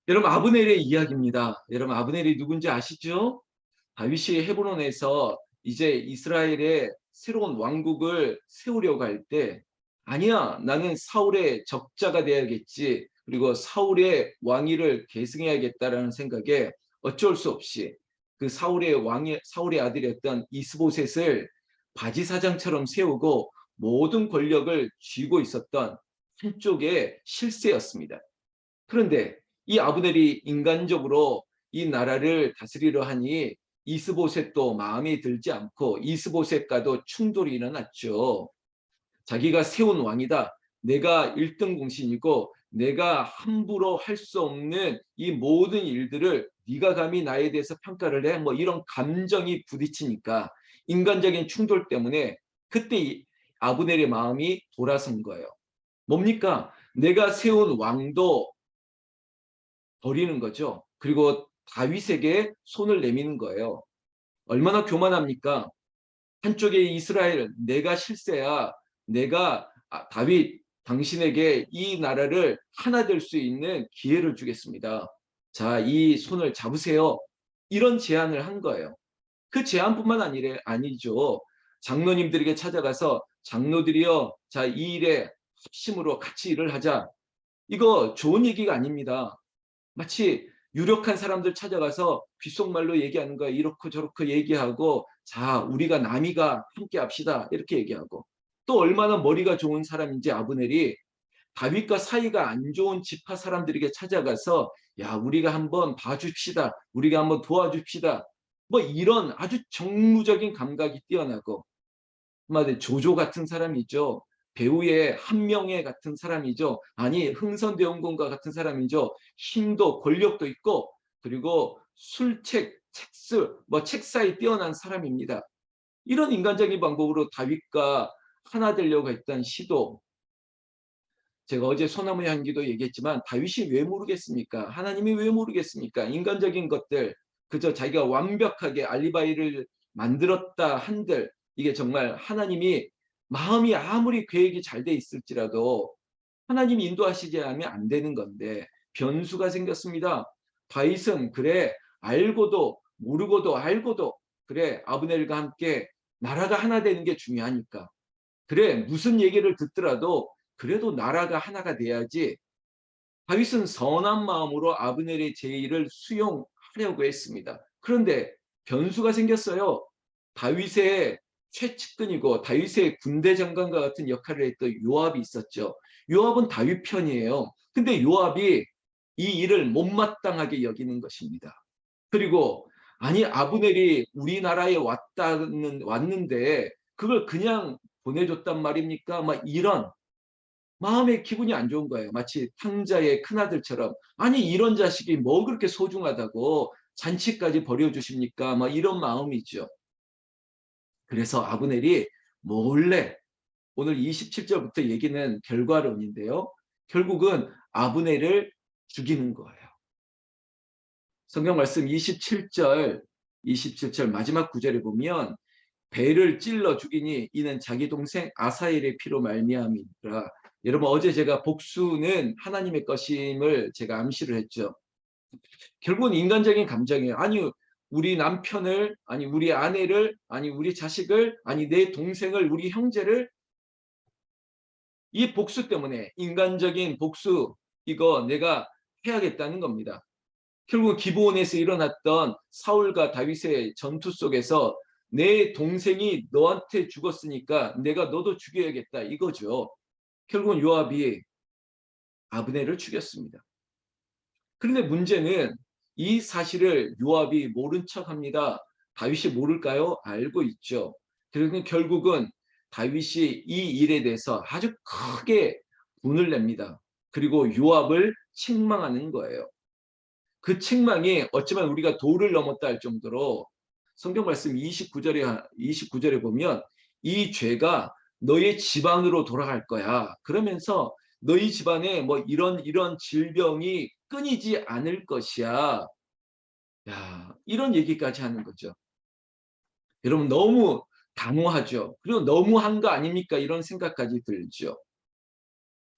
여러분 아브넬의 이야기입니다. 여러분 아브넬이 누군지 아시죠? 다윗이 헤브론에서 이제 이스라엘의 새로운 왕국을 세우려고 할 때 아니야 나는 사울의 적자가 돼야겠지 그리고 사울의 왕위를 계승해야겠다라는 생각에 어쩔 수 없이 그 사울의 아들이었던 이스보셋을 바지사장처럼 세우고 모든 권력을 쥐고 있었던 한쪽의 실세였습니다. 그런데 이 아브넬이 인간적으로 이 나라를 다스리려 하니 이스보셋도 마음에 들지 않고 이스보셋과도 충돌이 일어났죠. 자기가 세운 왕이다. 내가 1등 공신이고 내가 함부로 할 수 없는 이 모든 일들을 네가 감히 나에 대해서 평가를 해? 뭐 이런 감정이 부딪히니까 인간적인 충돌 때문에 그때 아브넬의 마음이 돌아선 거예요. 뭡니까? 내가 세운 왕도 버리는 거죠. 그리고 다윗에게 손을 내미는 거예요. 얼마나 교만합니까? 한쪽에 이스라엘, 내가 실세야. 내가 다윗, 당신에게 이 나라를 하나 될 수 있는 기회를 주겠습니다. 자, 이 손을 잡으세요. 이런 제안을 한 거예요. 그 제안뿐만 아니죠. 장로님들에게 찾아가서 장로들이여, 자, 이 일에 합심으로 같이 일을 하자. 이거 좋은 얘기가 아닙니다. 마치 유력한 사람들 찾아가서 귓속말로 얘기하는 거야. 이렇고 저렇고 얘기하고 자 우리가 남이가 함께 합시다 이렇게 얘기하고 또 얼마나 머리가 좋은 사람인지 아브넬이 다윗과 사이가 안 좋은 지파 사람들에게 찾아가서 야 우리가 한번 봐줍시다. 우리가 한번 도와줍시다. 뭐 이런 아주 정무적인 감각이 뛰어나고 한마디 조조 같은 사람이죠. 배우의 한명회 같은 사람이죠. 아니 흥선대원군과 같은 사람이죠. 힘도 권력도 있고 그리고 술책, 책술, 뭐 책사에 뛰어난 사람입니다. 이런 인간적인 방법으로 다윗과 하나 되려고 했던 시도 제가 어제 소나무 향기도 얘기했지만 다윗이 왜 모르겠습니까? 하나님이 왜 모르겠습니까? 인간적인 것들 그저 자기가 완벽하게 알리바이를 만들었다 한들 이게 정말 하나님이 마음이 아무리 계획이 잘 돼 있을지라도 하나님이 인도하시지 않으면 안 되는 건데 변수가 생겼습니다. 다윗은 그래 알고도 모르고도 알고도 그래 아브넬과 함께 나라가 하나 되는 게 중요하니까 그래 무슨 얘기를 듣더라도 그래도 나라가 하나가 돼야지. 다윗은 선한 마음으로 아브넬의 제의를 수용하려고 했습니다. 그런데 변수가 생겼어요. 다윗의 최측근이고 다윗의 군대 장관과 같은 역할을 했던 요압이 있었죠. 요압은 다윗 편이에요. 근데 요압이 이 일을 못마땅하게 여기는 것입니다. 그리고 아니 아브넬이 우리나라에 왔는데 그걸 그냥 보내줬단 말입니까? 막 이런 마음의 기분이 안 좋은 거예요. 마치 탕자의 큰아들처럼 아니 이런 자식이 뭐 그렇게 소중하다고 잔치까지 버려주십니까? 막 이런 마음이죠. 그래서 아브넬이 몰래 오늘 27절부터 얘기는 결과론인데요. 결국은 아브넬을 죽이는 거예요. 성경 말씀 27절 마지막 구절에 보면 배를 찔러 죽이니 이는 자기 동생 아사엘의 피로 말미암이라. 여러분 어제 제가 복수는 하나님의 것임을 제가 암시를 했죠. 결국은 인간적인 감정이에요. 아니 우리 남편을 아니 우리 아내를 아니 우리 자식을 아니 내 동생을 우리 형제를 이 복수 때문에 인간적인 복수 이거 내가 해야겠다는 겁니다. 결국 기브온에서 일어났던 사울과 다윗의 전투 속에서 내 동생이 너한테 죽었으니까 내가 너도 죽여야겠다 이거죠. 결국은 요압이 아브넬을 죽였습니다. 그런데 문제는 이 사실을 요압이 모른 척합니다. 다윗이 모를까요? 알고 있죠. 그리고 결국은 다윗이 이 일에 대해서 아주 크게 분을 냅니다. 그리고 요압을 책망하는 거예요. 그 책망이 어쩌면 우리가 도를 넘었다 할 정도로 성경 말씀 29절에 보면 이 죄가 너의 집안으로 돌아갈 거야. 그러면서 너희 집안에 뭐 이런 질병이 끊이지 않을 것이야. 야, 이런 얘기까지 하는 거죠. 여러분 너무 단호하죠. 그리고 너무한 거 아닙니까? 이런 생각까지 들죠.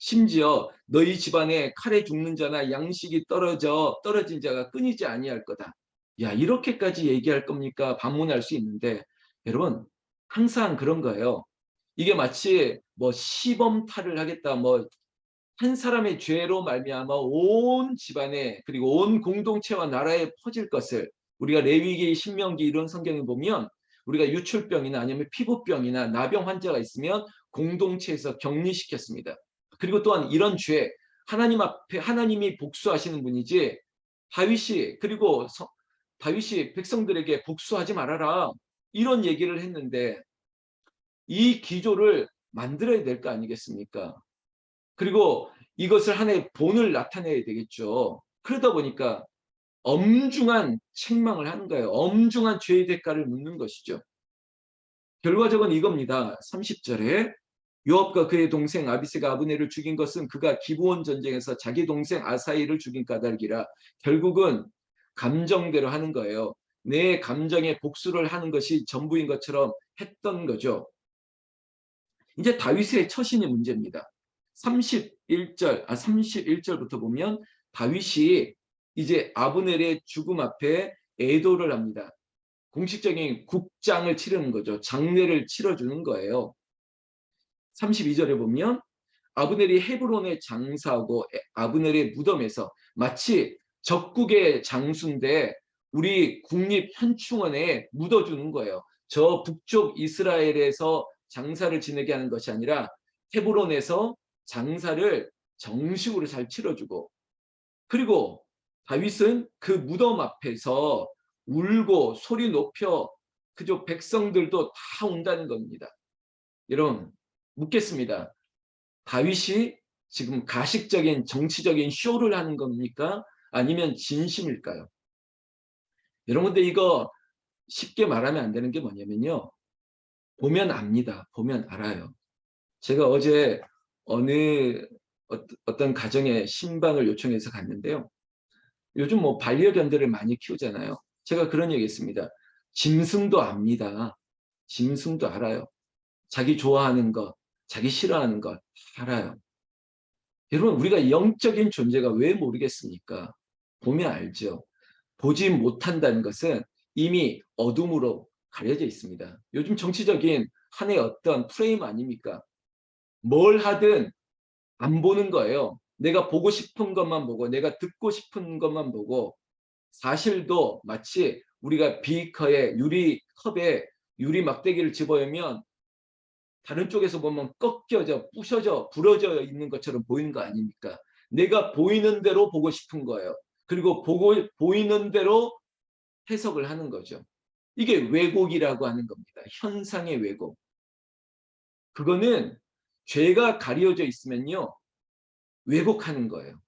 심지어 너희 집안에 칼에 죽는 자나 양식이 떨어진 자가 끊이지 아니할 거다. 야, 이렇게까지 얘기할 겁니까? 반문할 수 있는데 여러분 항상 그런 거예요. 이게 마치 뭐 시범탈을 하겠다, 뭐 한 사람의 죄로 말미암아 온 집안에 그리고 온 공동체와 나라에 퍼질 것을 우리가 레위기, 신명기 이런 성경에 보면 우리가 유출병이나 아니면 피부병이나 나병 환자가 있으면 공동체에서 격리시켰습니다. 그리고 또한 이런 죄 하나님 앞에 하나님이 복수하시는 분이지 다윗이 그리고 다윗이 백성들에게 복수하지 말아라 이런 얘기를 했는데 이 기조를 만들어야 될 거 아니겠습니까? 그리고 이것을 하나의 본을 나타내야 되겠죠. 그러다 보니까 엄중한 책망을 하는 거예요. 엄중한 죄의 대가를 묻는 것이죠. 결과적은 이겁니다. 30절에 요압과 그의 동생 아비새가 아브넬을 죽인 것은 그가 기브온 전쟁에서 자기 동생 아사이를 죽인 까닭이라. 결국은 감정대로 하는 거예요. 내 감정에 복수를 하는 것이 전부인 것처럼 했던 거죠. 이제 다윗의 처신이 문제입니다. 31절부터 보면 다윗이 이제 아브넬의 죽음 앞에 애도를 합니다. 공식적인 국장을 치르는 거죠. 장례를 치러주는 거예요. 32절에 보면 아브넬이 헤브론에 장사하고 아브넬의 무덤에서 마치 적국의 장수인데 우리 국립현충원에 묻어주는 거예요. 저 북쪽 이스라엘에서 장사를 지내게 하는 것이 아니라 헤브론에서 장사를 정식으로 잘 치러주고 그리고 다윗은 그 무덤 앞에서 울고 소리 높여 그저 백성들도 다 온다는 겁니다. 여러분 묻겠습니다. 다윗이 지금 가식적인 정치적인 쇼를 하는 겁니까? 아니면 진심일까요? 여러분들 이거 쉽게 말하면 안 되는 게 뭐냐면요. 보면 압니다. 보면 알아요. 제가 어제 어느 어떤 가정에 신방을 요청해서 갔는데요. 요즘 뭐 반려견들을 많이 키우잖아요. 제가 그런 얘기 했습니다. 짐승도 압니다. 짐승도 알아요. 자기 좋아하는 것, 자기 싫어하는 것 알아요. 여러분 우리가 영적인 존재가 왜 모르겠습니까? 보면 알죠. 보지 못한다는 것은 이미 어둠으로 가려져 있습니다. 요즘 정치적인 한 해의 어떤 프레임 아닙니까? 뭘 하든 안 보는 거예요. 내가 보고 싶은 것만 보고 내가 듣고 싶은 것만 보고 사실도 마치 우리가 비커에 유리컵에 유리 막대기를 집어넣으면 다른 쪽에서 보면 꺾여져 부셔져 부러져 있는 것처럼 보이는 거 아닙니까? 내가 보이는 대로 보고 싶은 거예요. 그리고 보이는 대로 해석을 하는 거죠. 이게 왜곡이라고 하는 겁니다. 현상의 왜곡. 그거는 죄가 가려져 있으면요. 왜곡하는 거예요.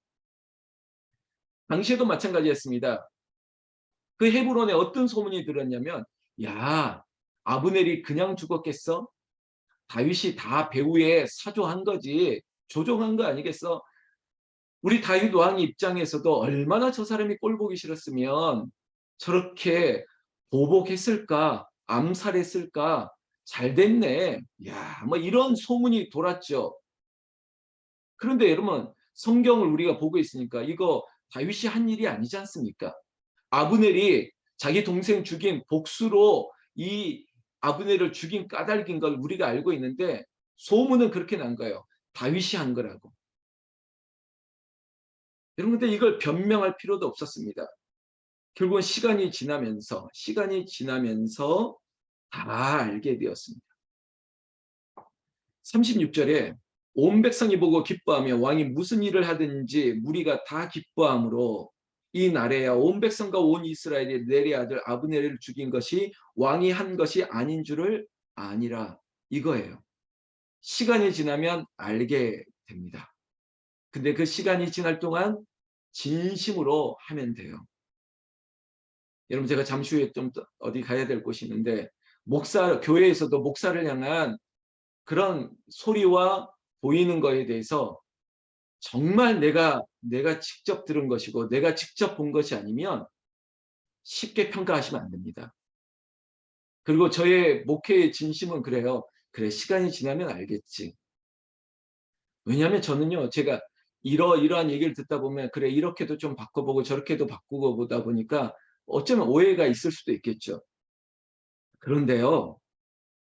당시에도 마찬가지였습니다. 그 헤브론에 어떤 소문이 들었냐면 야 아브넬이 그냥 죽었겠어? 다윗이 다 배후에 사조한 거지 조종한 거 아니겠어? 우리 다윗 왕 입장에서도 얼마나 저 사람이 꼴 보기 싫었으면 저렇게 보복했을까 암살했을까 잘 됐네 야 뭐 이런 소문이 돌았죠. 그런데 여러분 성경을 우리가 보고 있으니까 이거 다윗이 한 일이 아니지 않습니까? 아브넬이 자기 동생 죽인 복수로 이 아브넬을 죽인 까닭인 걸 우리가 알고 있는데 소문은 그렇게 난 거예요. 다윗이 한 거라고. 여러분 근데 이걸 변명할 필요도 없었습니다. 결국은 시간이 지나면서 다 알게 되었습니다. 36절에 온 백성이 보고 기뻐하며 왕이 무슨 일을 하든지 무리가 다 기뻐하므로 이 날에야 온 백성과 온 이스라엘이 네리 아들 아브넬을 죽인 것이 왕이 한 것이 아닌 줄을 아니라 이거예요. 시간이 지나면 알게 됩니다. 근데 그 시간이 지날 동안 진심으로 하면 돼요. 여러분 제가 잠시 후에 좀 어디 가야 될 곳이 있는데 교회에서도 목사를 향한 그런 소리와 보이는 거에 대해서 정말 내가 직접 들은 것이고 내가 직접 본 것이 아니면 쉽게 평가하시면 안 됩니다. 그리고 저의 목회의 진심은 그래요. 그래 시간이 지나면 알겠지. 왜냐하면 저는요, 제가 이러이러한 얘기를 듣다 보면 그래 이렇게도 좀 바꿔보고 저렇게도 바꾸고 보다 보니까 어쩌면 오해가 있을 수도 있겠죠. 그런데요,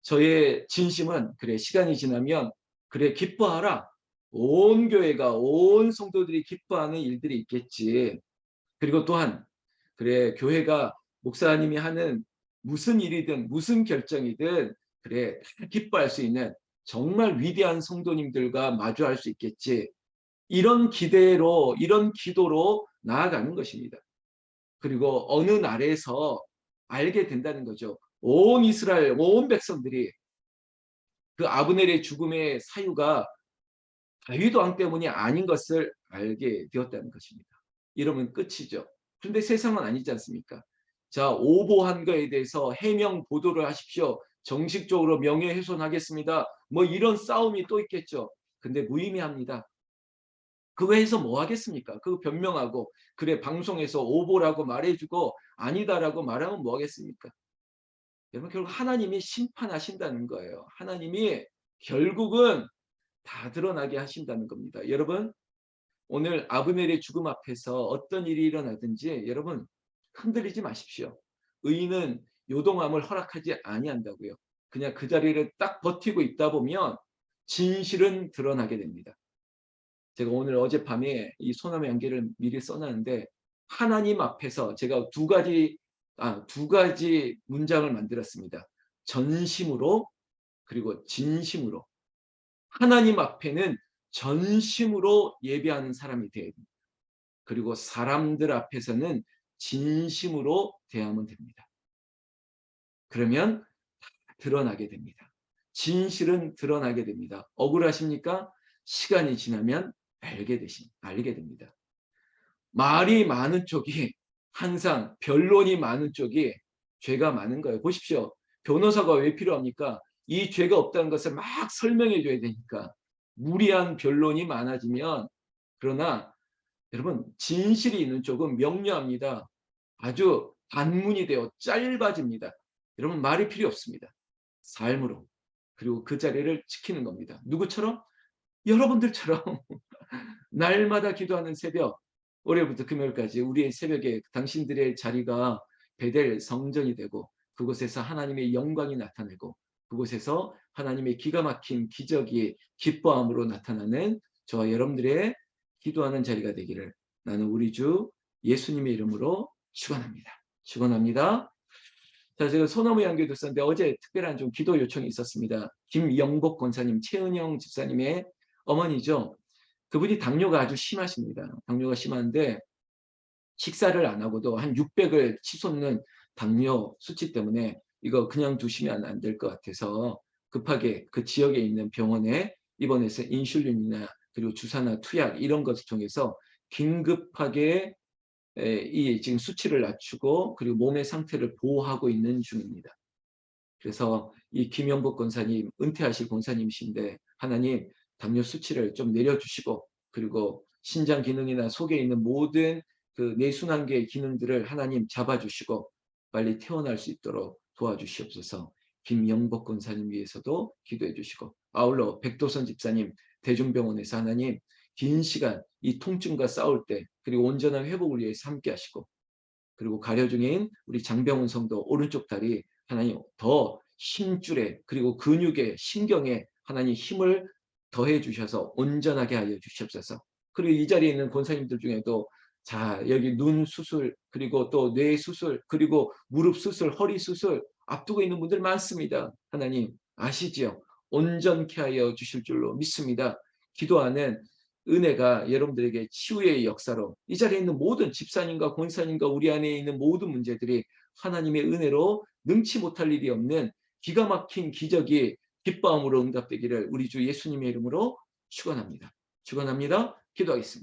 저의 진심은 그래 시간이 지나면 그래 기뻐하라. 온 교회가 온 성도들이 기뻐하는 일들이 있겠지. 그리고 또한 그래 교회가 목사님이 하는 무슨 일이든 무슨 결정이든 그래 다 기뻐할 수 있는 정말 위대한 성도님들과 마주할 수 있겠지. 이런 기대로 이런 기도로 나아가는 것입니다. 그리고 어느 날에서 알게 된다는 거죠. 온 이스라엘 온 백성들이 그 아브넬의 죽음의 사유가 다윗 왕 때문이 아닌 것을 알게 되었다는 것입니다. 이러면 끝이죠. 그런데 세상은 아니지 않습니까? 자, 오보한 거에 대해서 해명 보도를 하십시오. 정식적으로 명예훼손하겠습니다. 뭐 이런 싸움이 또 있겠죠. 근데 무의미합니다. 그거 해서 뭐 하겠습니까? 그거 변명하고 그래 방송에서 오보라고 말해주고 아니다라고 말하면 뭐 하겠습니까? 여러분 결국 하나님이 심판하신다는 거예요. 하나님이 결국은 다 드러나게 하신다는 겁니다. 여러분 오늘 아브넬의 죽음 앞에서 어떤 일이 일어나든지 여러분 흔들리지 마십시오. 의인은 요동함을 허락하지 아니한다고요. 그냥 그 자리를 딱 버티고 있다 보면 진실은 드러나게 됩니다. 제가 오늘 어젯밤에 이 소나무 양계를 미리 써놨는데 하나님 앞에서 제가 두 가지 문장을 만들었습니다. 전심으로 그리고 진심으로. 하나님 앞에는 전심으로 예배하는 사람이 되어야 됩니다. 그리고 사람들 앞에서는 진심으로 대하면 됩니다. 그러면 드러나게 됩니다. 진실은 드러나게 됩니다. 억울하십니까? 시간이 지나면 알게 됩니다. 말이 많은 쪽이 항상 변론이 많은 쪽이 죄가 많은 거예요. 보십시오. 변호사가 왜 필요합니까? 이 죄가 없다는 것을 막 설명해 줘야 되니까. 무리한 변론이 많아지면 그러나 여러분 진실이 있는 쪽은 명료합니다. 아주 단문이 되어 짧아집니다. 여러분 말이 필요 없습니다. 삶으로. 그리고 그 자리를 지키는 겁니다. 누구처럼? 여러분들처럼 날마다 기도하는 새벽, 월요일부터 금요일까지 우리의 새벽에 당신들의 자리가 베델 성전이 되고 그곳에서 하나님의 영광이 나타내고 그곳에서 하나님의 기가 막힌 기적이 기뻐함으로 나타나는 저와 여러분들의 기도하는 자리가 되기를 나는 우리 주 예수님의 이름으로 축원합니다. 축원합니다. 자, 제가 소나무 양교도 썼는데 어제 특별한 좀 기도 요청이 있었습니다. 김영복 권사님, 최은영 집사님의 어머니죠. 그분이 당뇨가 아주 심하십니다. 당뇨가 심한데 식사를 안 하고도 한 600을 치솟는 당뇨 수치 때문에 이거 그냥 두시면 안 될 것 같아서 급하게 그 지역에 있는 병원에 입원해서 인슐린이나 그리고 주사나 투약 이런 것을 통해서 긴급하게 이 지금 수치를 낮추고 그리고 몸의 상태를 보호하고 있는 중입니다. 그래서 이 김영복 권사님 은퇴하실 권사님이신데 하나님 당뇨 수치를 좀 내려주시고 그리고 신장 기능이나 속에 있는 모든 그 뇌순환계의 기능들을 하나님 잡아주시고 빨리 퇴원할 수 있도록 도와주시옵소서. 김영복 권사님 위해서도 기도해 주시고 아울러 백도선 집사님 대중병원에서 하나님 긴 시간 이 통증과 싸울 때 그리고 온전한 회복을 위해서 함께 하시고 그리고 가려 중인 우리 장병훈 성도 오른쪽 다리 하나님 더 힘줄에 그리고 근육에 신경에 하나님 힘을 더해 주셔서 온전하게 하여 주시옵소서. 그리고 이 자리에 있는 권사님들 중에도 자 여기 눈 수술 그리고 또 뇌 수술 그리고 무릎 수술 허리 수술 앞두고 있는 분들 많습니다. 하나님 아시지요? 온전케 하여 주실 줄로 믿습니다. 기도하는 은혜가 여러분들에게 치유의 역사로 이 자리에 있는 모든 집사님과 권사님과 우리 안에 있는 모든 문제들이 하나님의 은혜로 능치 못할 일이 없는 기가 막힌 기적이 기뻐함으로 응답되기를 우리 주 예수님의 이름으로 축원합니다. 축원합니다. 기도하겠습니다.